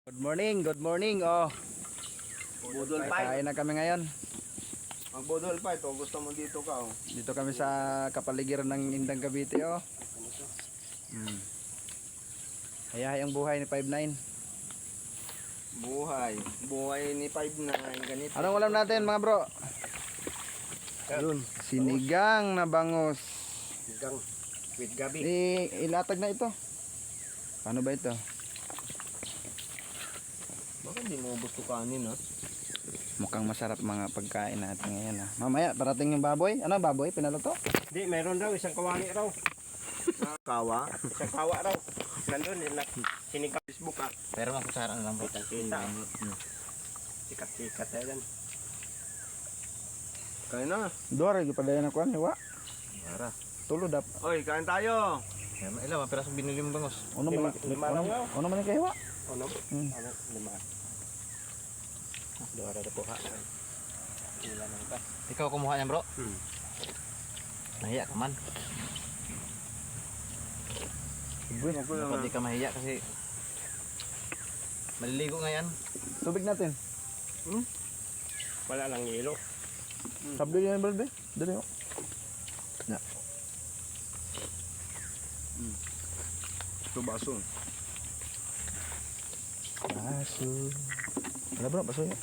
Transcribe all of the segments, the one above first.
Good morning. Oh, Budol pa. kain na kami ngayon. Magbudol pa ito. Gusto mo dito ka. Oh. Dito kami sa kapaligiran ng Indang Cavite. Oh. Hayahayang buhay ni 59. Buhay ni 59. Ganito. Anong ulam natin mga bro? Yun. Sinigang na bangus. Sinigang. With gabi. Ilatag na ito. Paano ba ito? Bakit hindi mo gusto kanin ha? Mukhang masarap mga pagkain natin ngayon ha. Mamaya parating yung baboy. Ano baboy? Pinaluto? Hindi, meron raw isang kawali raw. Kawa. Isang kawa raw. Nandun, sinigang Facebook ah. Pero makusara na lang bro. Kita. Sikat-sikat na yan. Kain na. Dora, gipadayan ako ano, wa? Tara. Tulo dap. Oy, kain tayo. Ilang pirasong binili mong bangus? Lima lang nga. Ano man kayo wa? Ano? Hmm. Ano? Lima. Dua na po ha. Ilan lang pa. Ikaw kumuha niyan bro? Nahiya ka man. Dapat di ka mahiya kasi maliligo nga yan. Tubig natin. Wala lang ilo. Sabli yan bro. Dali mo. Na. Ito baso. Baso. Wala bro, baso yun.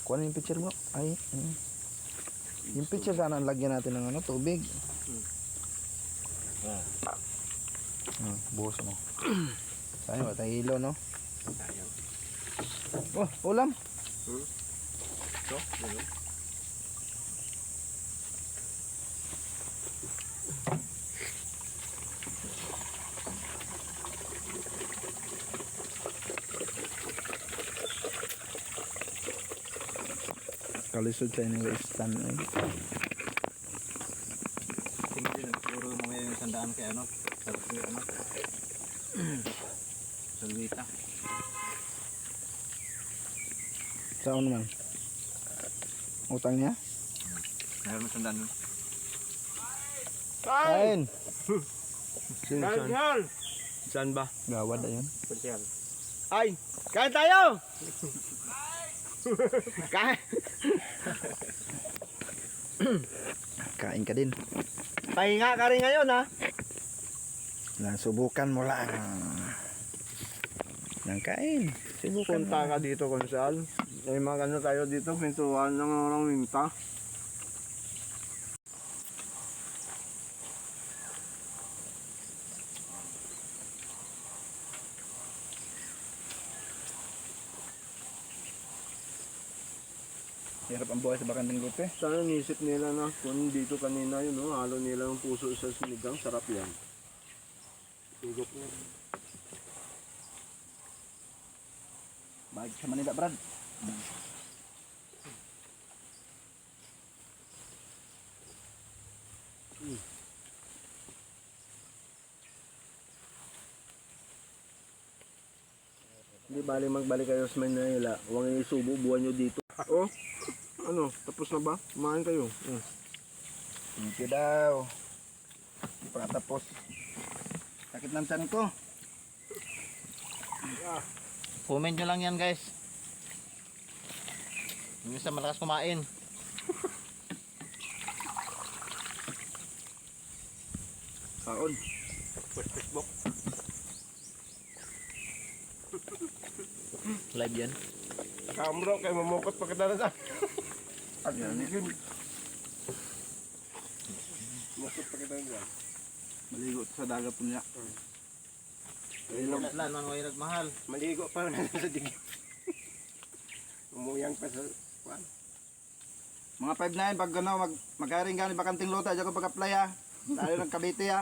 Kuha na yung picture bro. Ay. Yung picture sana lagyan natin ng ano, tubig. Buhos mo. Sayang ba tayo hilo no? Oh, ulam. Ito? Ano? Kalisod sa inyo guys, stand eh. Hindi din puro mamaya yung sandaan kay ano, sa ano. Salwita. Saan naman? Utang niya? Meron ng sandaan yun. Kain! Kain! Saan ba? Gawad na yun. Puntihan. Ay! Kain tayo! Kain! Kain ka din. Pahinga ka rin ngayon ha? Nasubukan mo lang. Nang kain. Subukan Punta ka dito kung saan. May mga ano tayo dito. Pintuan ng orang minta. Hirap ang buhay sa Bakandang Lupe. Sana nisip nila na kung dito kanina yun, no? Halo nila yung puso sa sinigang, sarap yan. Tugok na. Balik sa Manila, Brad. Hindi bali magbalik kayo sa Manila. Huwag yung isubo, buwan nyo dito. Oh, ano, tapos na ba? Kumain kayo. Thank you daw. Hindi pa tapos. Sakit ng tiyan ko. Comment nyo lang yan guys. Yung isa malakas kumain. Kaon. Facebook. Live yan. Kamro, kayo mamukot pa kita na sa. At yan, yun. Mukot pa kita na. Maligo sa dagat po niya. Lan, man way nagmahal. Maligo pa na sa digit. Umuyang pa sa kwan. Mga 5-9, pag ano, mag-hiring gani Bakanting Lupa, dyan ko pag-apply ha. Lalo ng Cavite ha.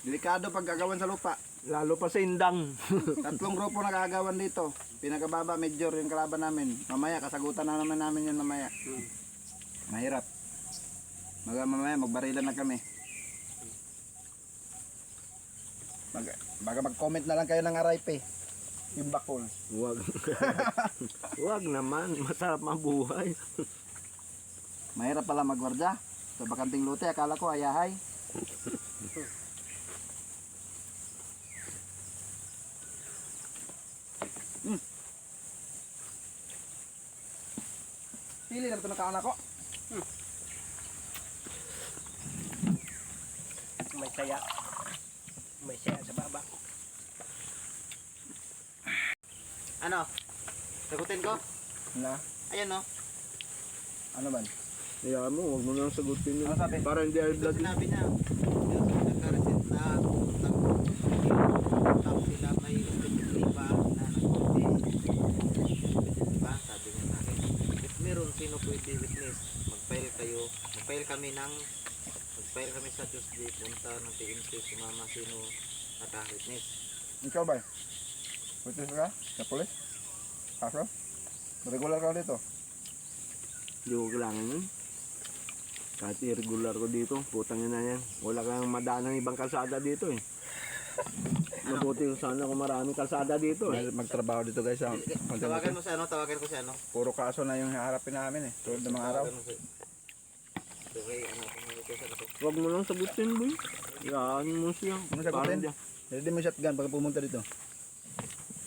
Delikado pag gagawan sa lupa. Lalo pa sa indang. 3 grupo nakagawan dito. Pinakababa, major yung kalaban namin. Mamaya, kasagutan na naman namin yun mamaya. Mahirap. Mamaya, magbarilan na kami. Baga mag-comment na lang kayo ng RIP. Yung bakol. Huwag. Huwag naman. Masarap mabuhay. Mahirap pala magwardya. Sa Bakanting Lupa, akala ko ayahay. Pili na ito nakaanak ko. May saya. May saya sa baba. Ano? Sagutin ko? Na, Ayan no. ano ba? Kaya mo, huwag mo nang sagutin yun. Ano sabi? Para hindi ay blood. Sinabi niya. Nagka-reset na puntang tapos sila may iba na nag-conti. Diba? Sabi niya sa akin. If meron sino pwede witness, mag-file kami sa Tuesday, punta ng PNP, sumama sino naka-witness. Ikaw ba? Witness ka? Sa polis? Kaso? Regular ka dito? Hindi ko kailangan yun. Kahit irregular ko dito, putang ina yan. Wala kang madaan ng ibang kalsada dito eh. Mabuti kung sana kung maraming kalsada dito eh. Magtrabaho dito guys. Tawagan mo sa ano, tawagan ko si ano. Puro kaso na yung haharapin namin eh. Tulad ng mga araw. Tawagan mo si... Okay, ano, communication ako. Huwag mo lang sagutin, boy. Yan mo siya. Ano sagutin? Parang diyan. Hindi mo shotgun pag pumunta dito.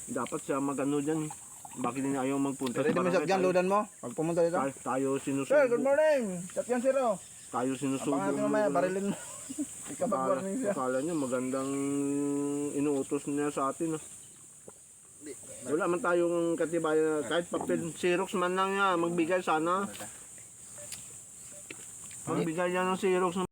Dapat siya magano dyan eh. Bakit hindi ayaw magpunta? Pero hindi mo Barangay shotgun, tayo- loadan mo. Pag pumunta dito. Tayo Sir, good sinusubo. morning! Shotgun sir oh. Tayo sinusubo. Abangan natin mamaya, barilin mo. Ikapag Akala, warning siya. akala niya magandang inuutos niya sa atin. Ah. Wala man tayong katibayan. Kahit papel, Xerox man lang niya. Magbigay sana. Magbigay niya ng Xerox